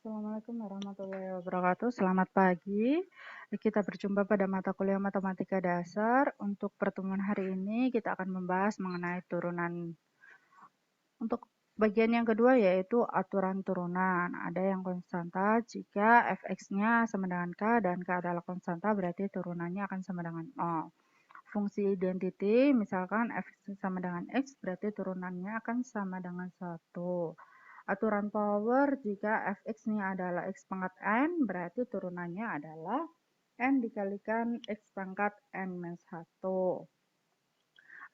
Assalamualaikum warahmatullahi wabarakatuh. Selamat pagi. Kita berjumpa pada mata kuliah Matematika Dasar. Untuk pertemuan hari ini kita akan membahas mengenai turunan. Untuk bagian yang kedua yaitu aturan turunan. Ada yang konstanta jika fx-nya sama dengan k dan k adalah konstanta berarti turunannya akan sama dengan 0. Fungsi identity misalkan f sama dengan x berarti turunannya akan sama dengan 1. Aturan power jika fx-nya adalah x pangkat n berarti turunannya adalah n dikalikan x pangkat n-1.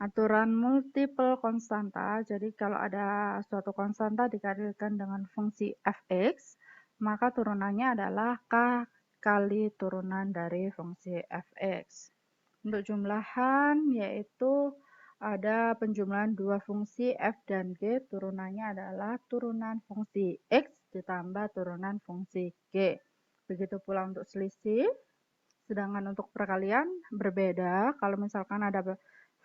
Aturan multiple konstanta, jadi kalau ada suatu konstanta dikalikan dengan fungsi fx, maka turunannya adalah k kali turunan dari fungsi fx. Untuk jumlahan yaitu ada penjumlahan dua fungsi f dan g, turunannya adalah turunan fungsi x ditambah turunan fungsi g. Begitu pula untuk selisih, sedangkan untuk perkalian berbeda. Kalau misalkan ada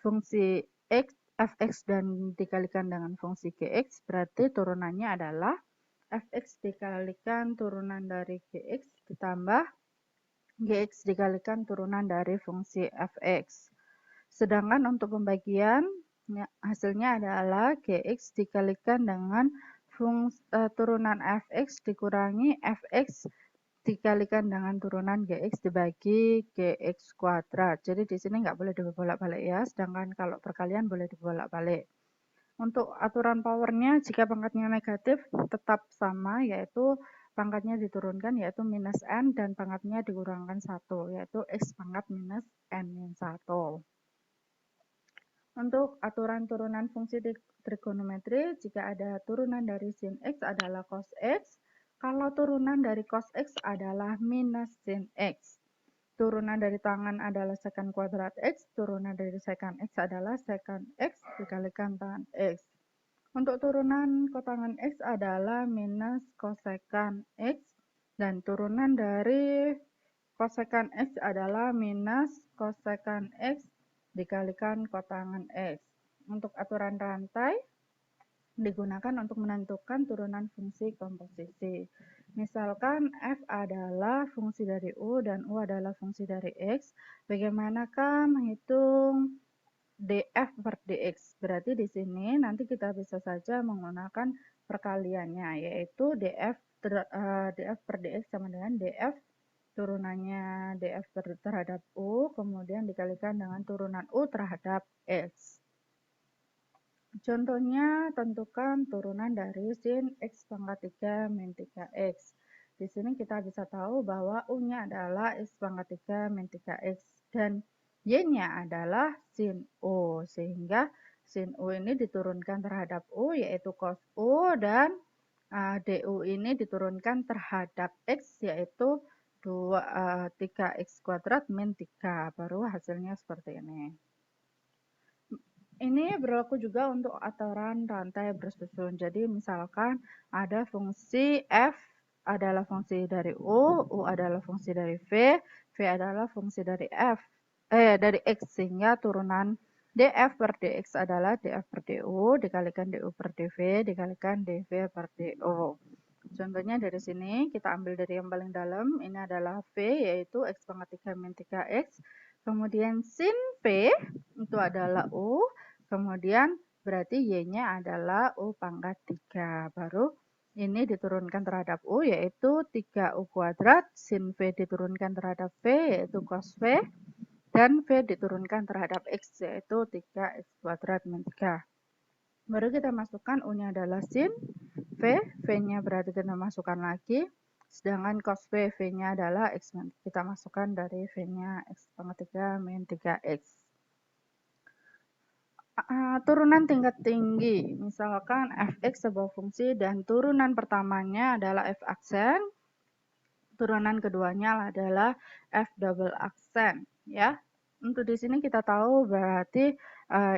fungsi x, fx dan dikalikan dengan fungsi gx, berarti turunannya adalah fx dikalikan turunan dari gx ditambah gx dikalikan turunan dari fungsi fx. Sedangkan untuk pembagian hasilnya adalah gx dikalikan dengan turunan fx dikurangi fx dikalikan dengan turunan gx dibagi gx kuadrat. Jadi di sini nggak boleh dibolak-balik ya, sedangkan kalau perkalian boleh dibolak-balik. Untuk aturan powernya, jika pangkatnya negatif tetap sama, yaitu pangkatnya diturunkan yaitu minus n dan pangkatnya dikurangkan 1, yaitu x pangkat minus n-1. Untuk aturan turunan fungsi trigonometri, jika ada turunan dari sin x adalah cos x, kalau turunan dari cos x adalah minus sin x. Turunan dari tangan adalah secant kuadrat x, turunan dari secant x adalah secant x dikalikan tangan x. Untuk turunan kotangan x adalah minus cosecant x, dan turunan dari cosecant x adalah minus cosecant x dikalikan kotangan x. Untuk aturan rantai digunakan untuk menentukan turunan fungsi komposisi. Misalkan f adalah fungsi dari u dan u adalah fungsi dari x. Bagaimanakah menghitung df per dx? Berarti di sini nanti kita bisa saja menggunakan perkaliannya, yaitu df per dx sama dengan df turunannya df terhadap u, kemudian dikalikan dengan turunan u terhadap x. Contohnya, tentukan turunan dari sin x pangkat 3 min 3x. Di sini kita bisa tahu bahwa u-nya adalah x pangkat 3 min 3x dan y-nya adalah sin u, sehingga sin u ini diturunkan terhadap u yaitu cos u, dan du ini diturunkan terhadap x yaitu 3x kuadrat min 3, baru hasilnya seperti ini. Ini berlaku juga untuk aturan rantai bersusun. Jadi misalkan ada fungsi f adalah fungsi dari u adalah fungsi dari v adalah fungsi dari dari x, sehingga turunan df per dx adalah df per du dikalikan du per dv dikalikan dv per du. Contohnya dari sini kita ambil dari yang paling dalam, ini adalah V yaitu x pangkat 3 min 3x, kemudian sin V itu adalah U, kemudian berarti Y-nya adalah U pangkat 3, baru ini diturunkan terhadap U yaitu 3U kuadrat, sin V diturunkan terhadap V yaitu cos V, dan V diturunkan terhadap X yaitu 3X kuadrat min 3. Baru kita masukkan U-nya adalah sin V, V-nya berarti kita masukkan lagi, sedangkan cos V, V-nya adalah X, kita masukkan dari V-nya X pangkat 3 min 3X. Turunan tingkat tinggi, misalkan fx sebuah fungsi dan turunan pertamanya adalah f aksen, turunan keduanya adalah f double aksen, ya. Untuk di sini kita tahu berarti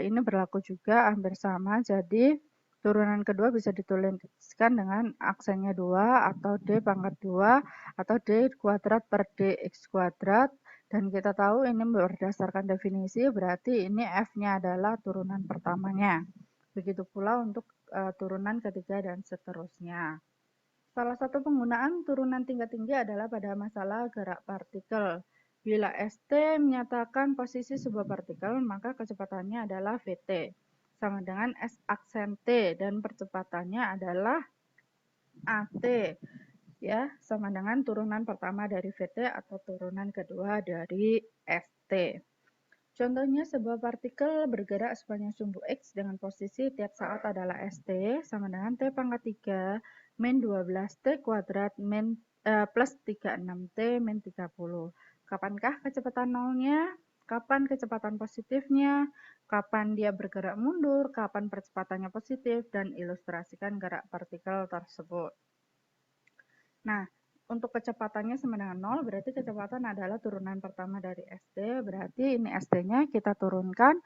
ini berlaku juga hampir sama, jadi turunan kedua bisa dituliskan dengan aksennya 2 atau d pangkat 2 atau d kuadrat per dx kuadrat, dan kita tahu ini berdasarkan definisi berarti ini f-nya adalah turunan pertamanya. Begitu pula untuk turunan ketiga dan seterusnya. Salah satu penggunaan turunan tingkat tinggi adalah pada masalah gerak partikel. Bila ST menyatakan posisi sebuah partikel, maka kecepatannya adalah Vt sama dengan S aksen T dan percepatannya adalah At, ya, sama dengan turunan pertama dari Vt atau turunan kedua dari St. Contohnya, sebuah partikel bergerak sepanjang sumbu X dengan posisi tiap saat adalah St sama dengan T pangkat 3 min 12T kuadrat plus 36T min 30. Kapankah kecepatan nolnya? Kapan kecepatan positifnya? Kapan dia bergerak mundur? Kapan percepatannya positif? Dan ilustrasikan gerak partikel tersebut. Nah, untuk kecepatannya sama dengan 0, berarti kecepatan adalah turunan pertama dari ST, berarti ini ST-nya kita turunkan,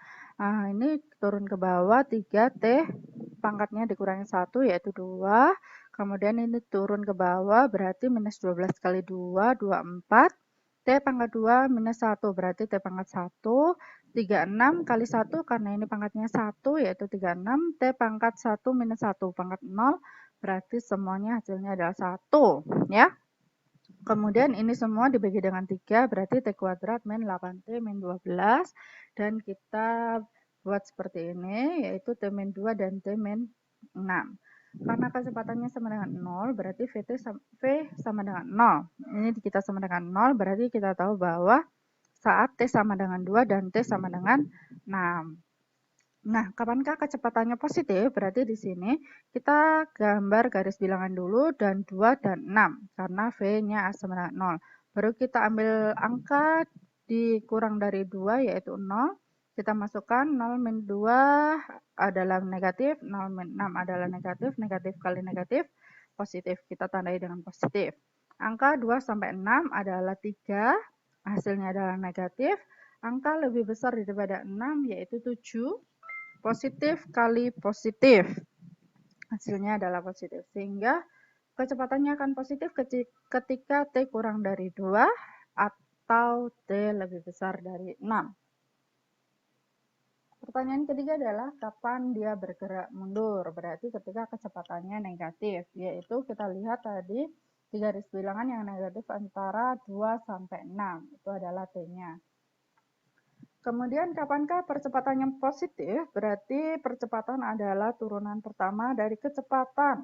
ini turun ke bawah 3T, pangkatnya dikurangi 1 yaitu 2, kemudian ini turun ke bawah berarti minus 12 kali 2, 24, T pangkat 2 minus 1 berarti T pangkat 1, 36 kali 1 karena ini pangkatnya 1 yaitu 36, T pangkat 1 minus 1 pangkat 0, berarti semuanya hasilnya adalah 1, ya. Kemudian ini semua dibagi dengan 3, berarti T kuadrat min 8T min 12. Dan kita buat seperti ini, yaitu T min 2 dan T min 6. Karena kecepatannya sama dengan 0, berarti V sama dengan 0. Ini kita sama dengan 0, berarti kita tahu bahwa saat T sama dengan 2 dan T sama dengan 6. Nah, kapankah kecepatannya positif? Berarti di sini kita gambar garis bilangan dulu dan 2 dan 6 karena V-nya sama dengan 0. Baru kita ambil angka dikurang dari 2 yaitu 0. Kita masukkan 0 min 2 adalah negatif, 0 min 6 adalah negatif, negatif kali negatif, positif. Kita tandai dengan positif. Angka 2 sampai 6 adalah 3, hasilnya adalah negatif. Angka lebih besar daripada 6 yaitu 7. Positif kali positif, hasilnya adalah positif, sehingga kecepatannya akan positif ketika T kurang dari 2 atau T lebih besar dari 6. Pertanyaan ketiga adalah kapan dia bergerak mundur, berarti ketika kecepatannya negatif, yaitu kita lihat tadi di garis bilangan yang negatif antara 2 sampai 6, itu adalah T-nya. Kemudian kapankah percepatannya positif? Berarti percepatan adalah turunan pertama dari kecepatan.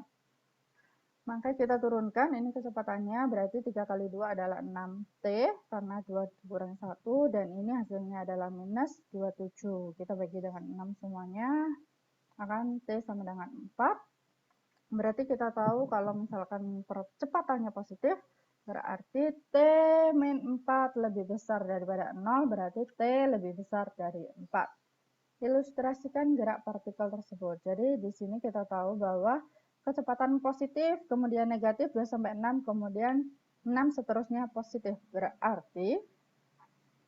Maka kita turunkan, ini kecepatannya berarti 3 kali 2 adalah 6T, karena 2 kurang 1, dan ini hasilnya adalah minus 27. Kita bagi dengan 6 semuanya, akan T sama dengan 4. Berarti kita tahu kalau misalkan percepatannya positif, berarti T min 4 lebih besar daripada 0, berarti T lebih besar dari 4. Ilustrasikan gerak partikel tersebut. Jadi di sini kita tahu bahwa kecepatan positif, kemudian negatif 2 sampai 6, kemudian 6 seterusnya positif. Berarti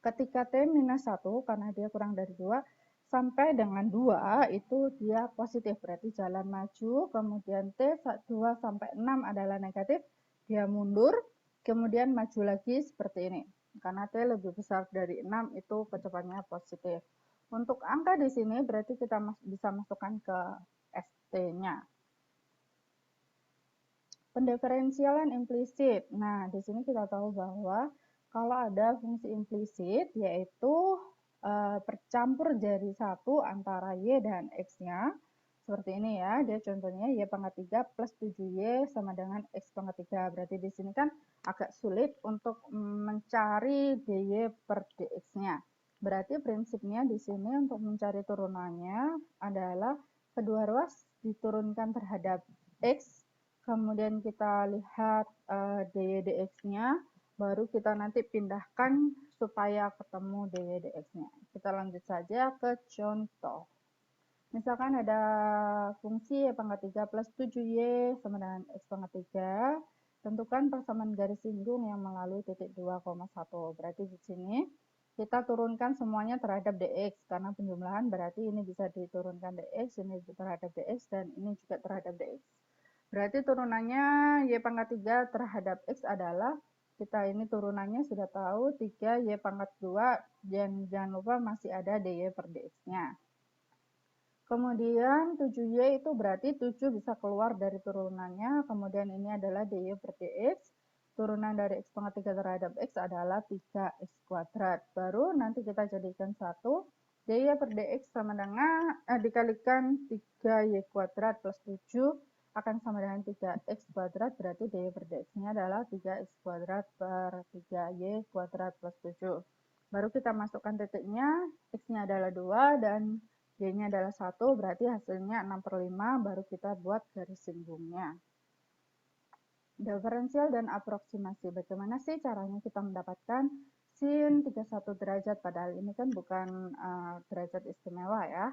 ketika T minus 1, karena dia kurang dari 2, sampai dengan 2 itu dia positif, berarti jalan maju, kemudian T 2 sampai 6 adalah negatif, dia mundur, kemudian maju lagi seperti ini. Karena T lebih besar dari 6 itu kecepatannya positif. Untuk angka di sini berarti kita bisa masukkan ke ST-nya. Pendiferensialan implisit. Nah, di sini kita tahu bahwa kalau ada fungsi implisit yaitu bercampur jadi satu antara Y dan X-nya. Seperti ini ya, dia contohnya Y pangkat 3 plus 7Y sama dengan X pangkat 3. Berarti di sini kan agak sulit untuk mencari DY per DX-nya. Berarti prinsipnya di sini untuk mencari turunannya adalah kedua ruas diturunkan terhadap X, kemudian kita lihat dy dx-nya, baru kita nanti pindahkan supaya ketemu dy dx-nya. Kita lanjut saja ke contoh. Misalkan ada fungsi y pangkat 3 plus 7y sama dengan x pangkat 3. Tentukan persamaan garis singgung yang melalui titik 2,1. Berarti di sini kita turunkan semuanya terhadap dx, karena penjumlahan berarti ini bisa diturunkan dx, ini terhadap dx, dan ini juga terhadap dx. Berarti turunannya Y pangkat 3 terhadap X adalah, kita ini turunannya sudah tahu 3 Y pangkat 2, dan jangan lupa masih ada dy per dx-nya. Kemudian 7Y itu berarti 7 bisa keluar dari turunannya. Kemudian ini adalah dy per dx. Turunan dari x pangkat 3 terhadap x adalah 3x kuadrat. Baru nanti kita jadikan 1. Dy per dx sama dengan dikalikan 3y kuadrat plus 7 akan sama dengan 3x kuadrat. Berarti dy per dx-nya adalah 3x kuadrat per 3y kuadrat plus 7. Baru kita masukkan titiknya. X-nya adalah 2 dan Y-nya adalah 1, berarti hasilnya 6/5, baru kita buat garis singgungnya. Diferensial dan aproksimasi. Bagaimana sih caranya kita mendapatkan sin 31 derajat, padahal ini kan bukan derajat istimewa ya.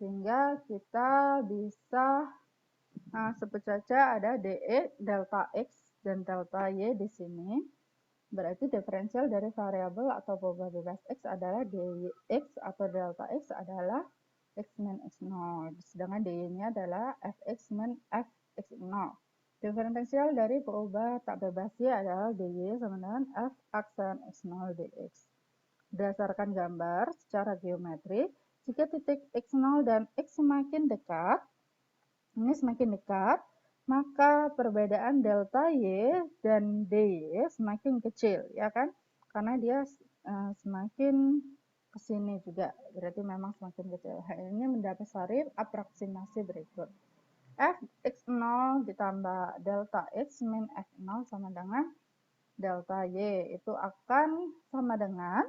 Sehingga kita bisa sebut saja ada dE, delta X, dan delta Y di sini. Berarti diferensial dari variabel atau boba bebas X adalah dx atau delta X adalah x min x0, sedangkan dy-nya adalah fx min fx0. Diferensial dari perubahan tak bebas y adalah dy sama dengan f aksen x0 dx. Berdasarkan gambar secara geometri, jika titik x0 dan x semakin dekat, ini semakin dekat, maka perbedaan delta y dan dy semakin kecil, ya kan? Karena dia semakin ke sini juga, berarti memang semakin kecil. Hal ini mendasari aproksimasi berikut. Fx0 ditambah delta x min f0 sama dengan delta y, itu akan sama dengan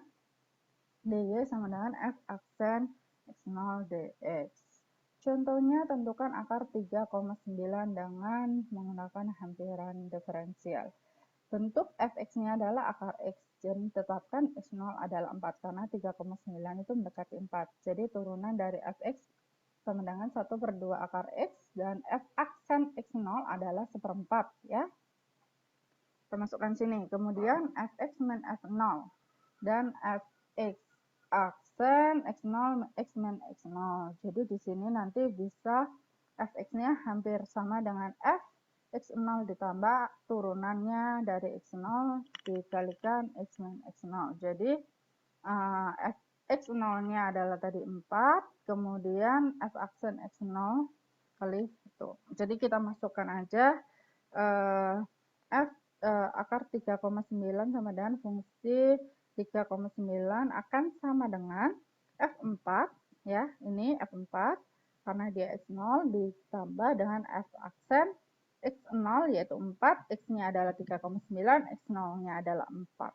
dy sama dengan f aksen x0 dx. Contohnya, tentukan akar 3,9 dengan menggunakan hampiran diferensial. Bentuk fx-nya adalah akar x, jadi tetapkan x0 adalah 4, karena 3,9 itu mendekati 4. Jadi turunan dari fx sama dengan 1/2 akar x, dan f aksen x0 adalah 1/4 ya. Kita masukkan sini. Kemudian fx min f0 dan fx aksen x0 x min x0. Jadi di sini nanti bisa fx-nya hampir sama dengan f x0 ditambah turunannya dari x0 dikalikan x min x0. Jadi f x0-nya adalah tadi 4, kemudian f aksen x0 kali itu. Jadi kita masukkan aja f akar 3,9 sama dengan fungsi 3,9 akan sama dengan f4 ya, ini f4 karena dia x0 ditambah dengan f aksen x0 yaitu 4, x-nya adalah 3,9, x0-nya adalah 4.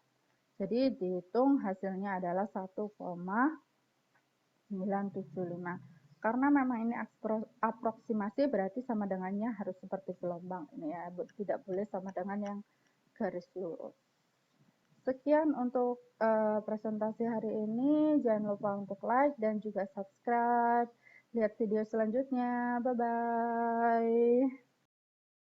Jadi dihitung hasilnya adalah 1,975. Karena memang ini aproksimasi, berarti sama dengannya harus seperti gelombang ini ya, tidak boleh sama dengan yang garis lurus. Sekian untuk presentasi hari ini. Jangan lupa untuk like dan juga subscribe. Lihat video selanjutnya. Bye-bye.